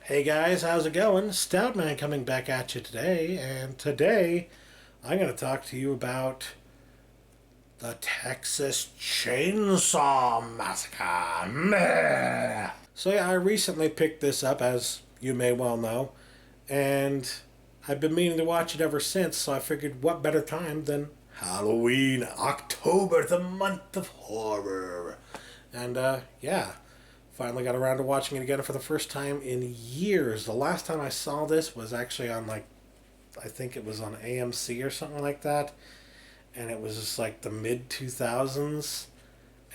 Hey guys, how's it going? Stoud Man coming back at you today, and today I'm going to talk to you about the Texas Chainsaw Massacre. Meh. So yeah, I recently picked this up, as you may well know, and I've been meaning to watch it ever since, so I figured what better time than Halloween, October, the month of horror. And yeah, finally got around to watching it again for the first time in years. The last time I saw this was actually on, like, I think it was on AMC or something like that, and it was just like the mid 2000s.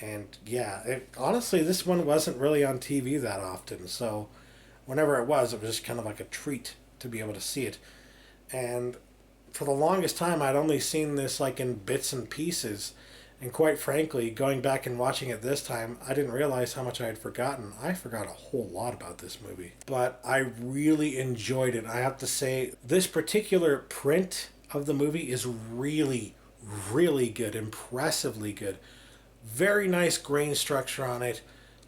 And yeah, honestly, this one wasn't really on TV that often, so whenever it was just kind of like a treat to be able to see it. And for the longest time, I'd only seen this like in bits and pieces. And quite frankly, going back and watching it this time, I didn't realize how much I had forgotten. I forgot a whole lot about this movie. But I really enjoyed it. I have to say, this particular print of the movie is really, really good. Impressively good. Very nice grain structure on it.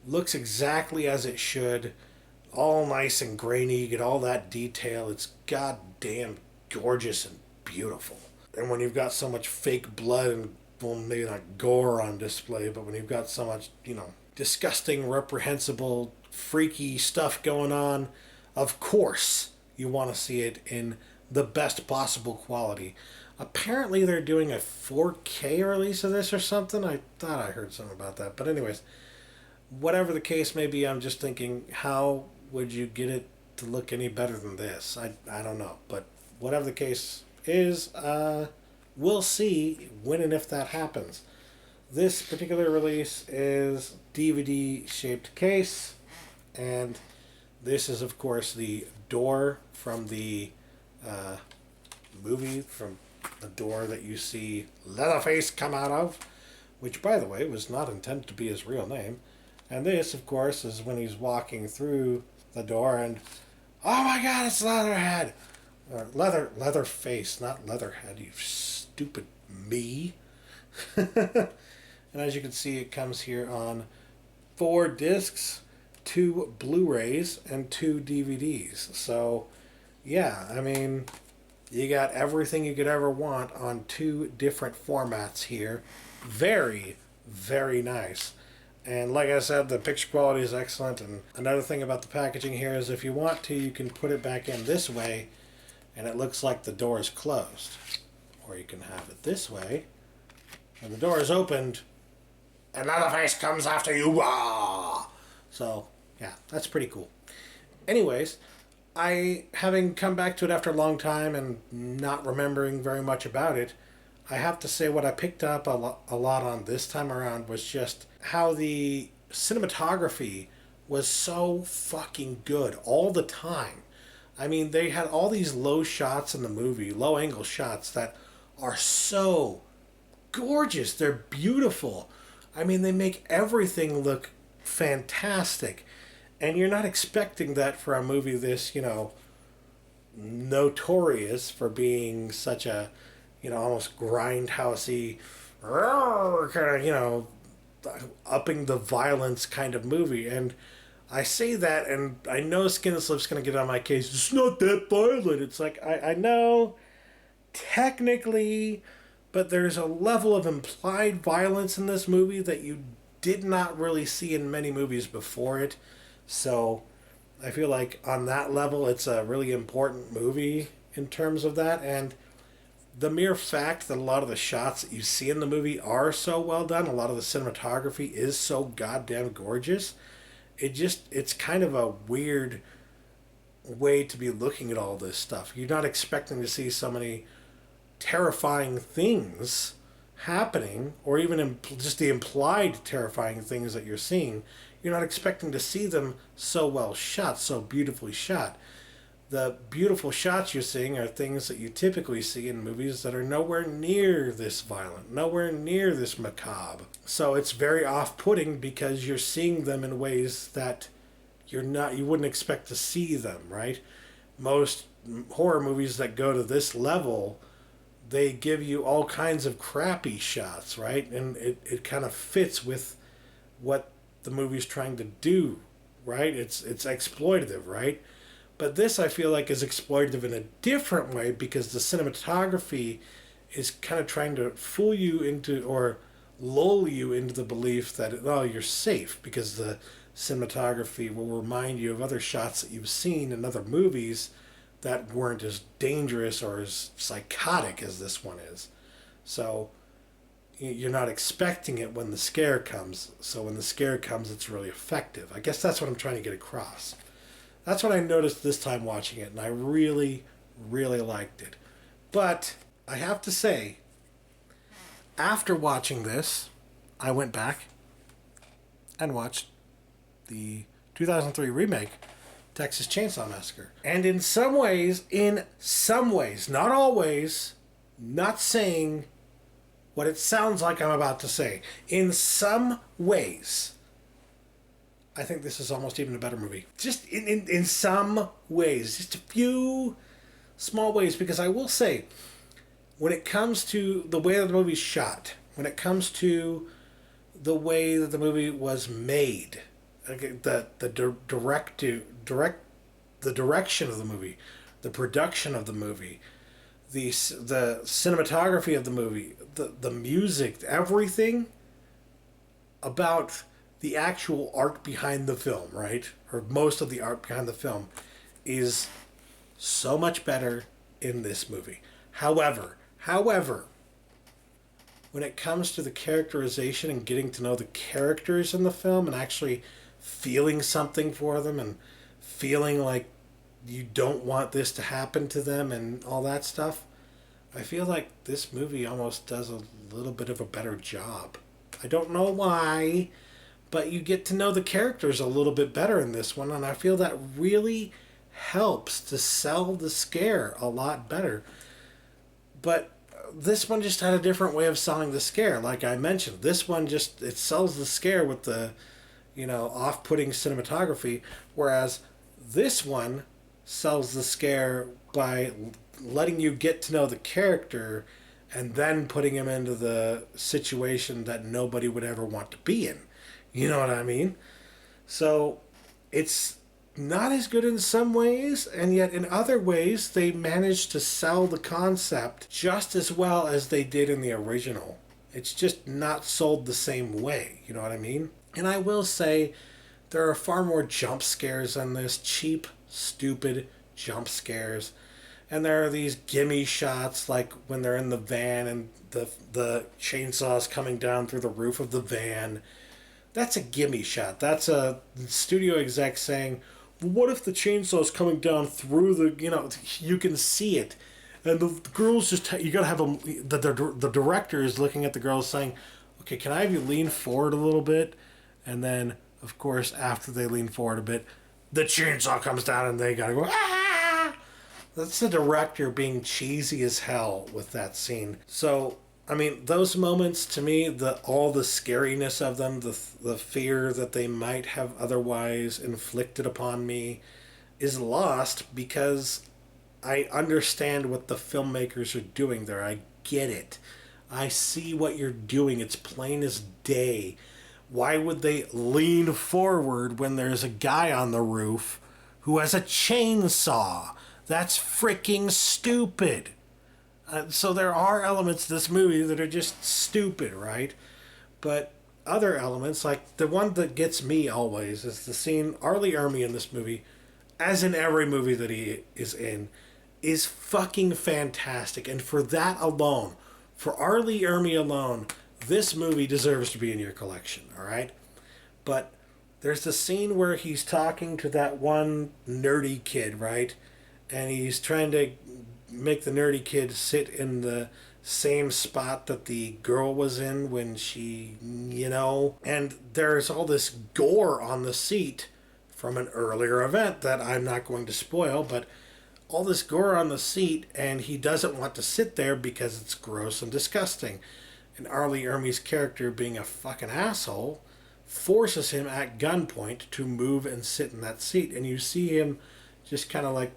Looks exactly as it should. All nice and grainy. You get all that detail. It's goddamn gorgeous and beautiful. And when you've got so much fake blood and, well, maybe not gore on display, but when you've got so much, disgusting, reprehensible, freaky stuff going on, of course you want to see it in the best possible quality. Apparently they're doing a 4K release of this or something. I thought I heard something about that. But anyways, whatever the case may be, I'm just thinking, how would you get it to look any better than this? I don't know. But whatever the case is, we'll see when and if that happens. This particular release is DVD shaped case, and this is, of course, the door from the movie, from the door that you see Leatherface come out of, which, by the way, was not intended to be his real name. And this, of course, is when he's walking through the door and, oh my god, it's Leatherhead! Or Leatherface, not Leatherhead, you stupid me. And as you can see, it comes here on 4 discs, 2 Blu-rays, and 2 DVDs. So, yeah, I mean, you got everything you could ever want on 2 different formats here. Very, very nice. And like I said, the picture quality is excellent. And another thing about the packaging here is if you want to, you can put it back in this way, and it looks like the door is closed. Or you can have it this way, and the door is opened, and Leatherface comes after you. Wah! So, yeah, that's pretty cool. Anyways, having come back to it after a long time and not remembering very much about it, I have to say what I picked up a lot on this time around was just how the cinematography was so fucking good all the time. I mean, they had all these low shots in the movie, low angle shots that are so gorgeous. They're beautiful. I mean, they make everything look fantastic. And you're not expecting that for a movie this, notorious for being such a, almost grindhousey, kind of, upping the violence kind of movie. And I say that, and I know Skin Slip's going to get on my case. It's not that violent. It's like, I know, technically, but there's a level of implied violence in this movie that you did not really see in many movies before it. So I feel like on that level, it's a really important movie in terms of that. And the mere fact that a lot of the shots that you see in the movie are so well done, a lot of the cinematography is so goddamn gorgeous, it's kind of a weird way to be looking at all this stuff. You're not expecting to see so many terrifying things happening, or even just the implied terrifying things that you're seeing. You're not expecting to see them so well shot, so beautifully shot. The beautiful shots you're seeing are things that you typically see in movies that are nowhere near this violent, nowhere near this macabre. So it's very off-putting because you're seeing them in ways that you wouldn't expect to see them, right? Most horror movies that go to this level, they give you all kinds of crappy shots, right? And it kind of fits with what the movie's trying to do, right? It's exploitative, right? But this, I feel like, is exploitative in a different way because the cinematography is kind of trying to fool you into or lull you into the belief that, oh, you're safe because the cinematography will remind you of other shots that you've seen in other movies that weren't as dangerous or as psychotic as this one is. So you're not expecting it when the scare comes. So when the scare comes, it's really effective. I guess that's what I'm trying to get across. That's what I noticed this time watching it, and I really, really liked it. But I have to say, after watching this, I went back and watched the 2003 remake, Texas Chainsaw Massacre. And in some ways, not always, not saying what it sounds like I'm about to say, in some ways, I think this is almost even a better movie. Just in some ways, just a few small ways, because I will say, when it comes to the way that the movie's shot, when it comes to the way that the movie was made, the direction of the movie, the production of the movie, the cinematography of the movie, the music, everything about the actual art behind the film, right? Or most of the art behind the film is so much better in this movie. However, when it comes to the characterization and getting to know the characters in the film and actually feeling something for them and feeling like you don't want this to happen to them and all that stuff, I feel like this movie almost does a little bit of a better job. I don't know why, but you get to know the characters a little bit better in this one, and I feel that really helps to sell the scare a lot better. But this one just had a different way of selling the scare. Like I mentioned, this one it sells the scare with the, off-putting cinematography, whereas this one sells the scare by letting you get to know the character and then putting him into the situation that nobody would ever want to be in. You know what I mean? So it's not as good in some ways, and yet in other ways they managed to sell the concept just as well as they did in the original. It's just not sold the same way, you know what I mean? And I will say there are far more jump scares in this, cheap, stupid jump scares. And there are these gimme shots like when they're in the van and the chainsaw's coming down through the roof of the van. That's a gimme shot. That's a studio exec saying, well, what if the chainsaw is coming down through the, you can see it. And the girls you gotta have them, the director is looking at the girls saying, okay, can I have you lean forward a little bit? And then, of course, after they lean forward a bit, the chainsaw comes down and they gotta go, ah! That's the director being cheesy as hell with that scene. So, I mean, those moments, to me, all the scariness of them, the fear that they might have otherwise inflicted upon me is lost because I understand what the filmmakers are doing there. I get it. I see what you're doing. It's plain as day. Why would they lean forward when there's a guy on the roof who has a chainsaw? That's freaking stupid. So there are elements to this movie that are just stupid, right? But other elements, like the one that gets me always, is the scene Arlie Ermey in this movie, as in every movie that he is in, is fucking fantastic. And for that alone, for Arlie Ermey alone, this movie deserves to be in your collection, all right? But there's the scene where he's talking to that one nerdy kid, right? And he's trying to make the nerdy kid sit in the same spot that the girl was in when she, and there's all this gore on the seat from an earlier event that I'm not going to spoil, but all this gore on the seat, and he doesn't want to sit there because it's gross and disgusting. And Arlie Ermey's character, being a fucking asshole, forces him at gunpoint to move and sit in that seat. And you see him just kind of like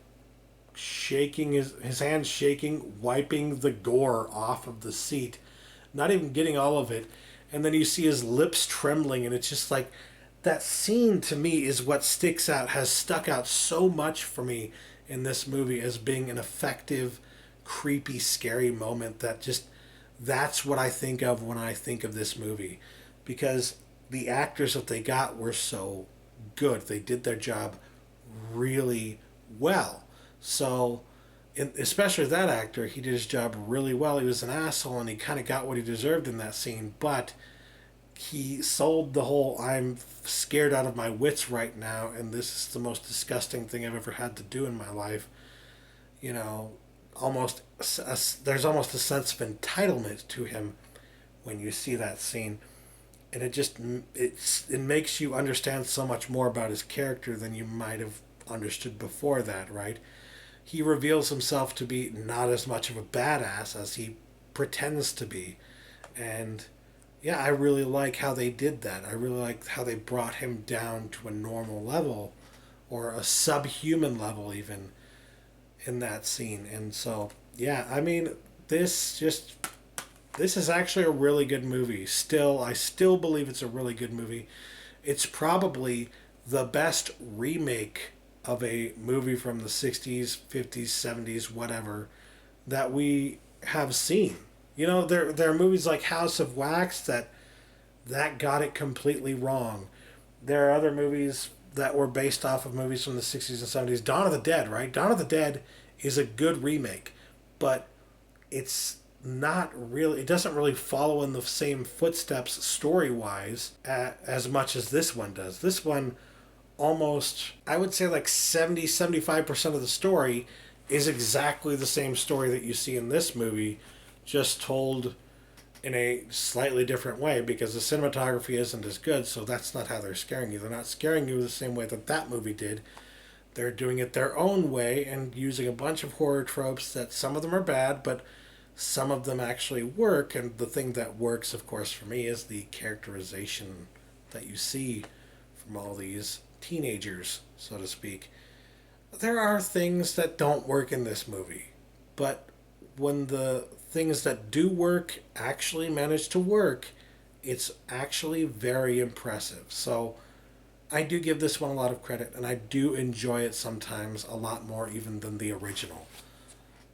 shaking his hands shaking, wiping the gore off of the seat, not even getting all of it. And then you see his lips trembling, and it's just like, that scene to me is what sticks out, has stuck out so much for me in this movie as being an effective, creepy, scary moment that just, that's what I think of when I think of this movie. Because the actors that they got were so good. They did their job really well. So, especially that actor, he did his job really well. He was an asshole and he kind of got what he deserved in that scene, but he sold the whole I'm scared out of my wits right now and this is the most disgusting thing I've ever had to do in my life. You know, almost there's almost a sense of entitlement to him when you see that scene, and it makes you understand so much more about his character than you might have understood before that, right? He reveals himself to be not as much of a badass as he pretends to be. And yeah, I really like how they did that. I really like how they brought him down to a normal level or a subhuman level even in that scene. And so, yeah, I mean, this just this is actually a really good movie. I still believe it's a really good movie. It's probably the best remake of a movie from the 60s, 50s, 70s, whatever, that we have seen. You know, there are movies like House of Wax that got it completely wrong. There are other movies that were based off of movies from the 60s and 70s. Dawn of the Dead, right? Dawn of the Dead is a good remake, but it's not really, it doesn't really follow in the same footsteps story-wise as much as this one does. This one almost, I would say like 70-75% of the story is exactly the same story that you see in this movie, just told in a slightly different way because the cinematography isn't as good, so that's not how they're scaring you. They're not scaring you the same way that that movie did. They're doing it their own way and using a bunch of horror tropes that some of them are bad, but some of them actually work. And the thing that works, of course, for me is the characterization that you see from all these teenagers, so to speak. There are things that don't work in this movie, but when the things that do work actually manage to work, it's actually very impressive. So I do give this one a lot of credit, and I do enjoy it sometimes a lot more even than the original.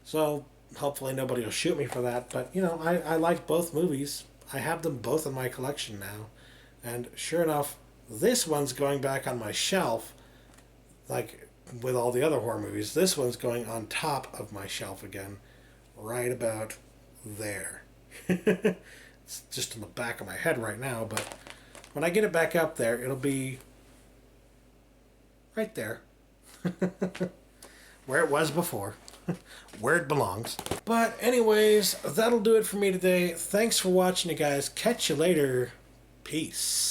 So hopefully nobody will shoot me for that, but you know, I like both movies. I have them both in my collection now, and sure enough, this one's going back on my shelf, like with all the other horror movies. This one's going on top of my shelf again, right about there. It's just in the back of my head right now, but when I get it back up there, it'll be right there. Where it was before. Where it belongs. But anyways, that'll do it for me today. Thanks for watching, you guys. Catch you later. Peace.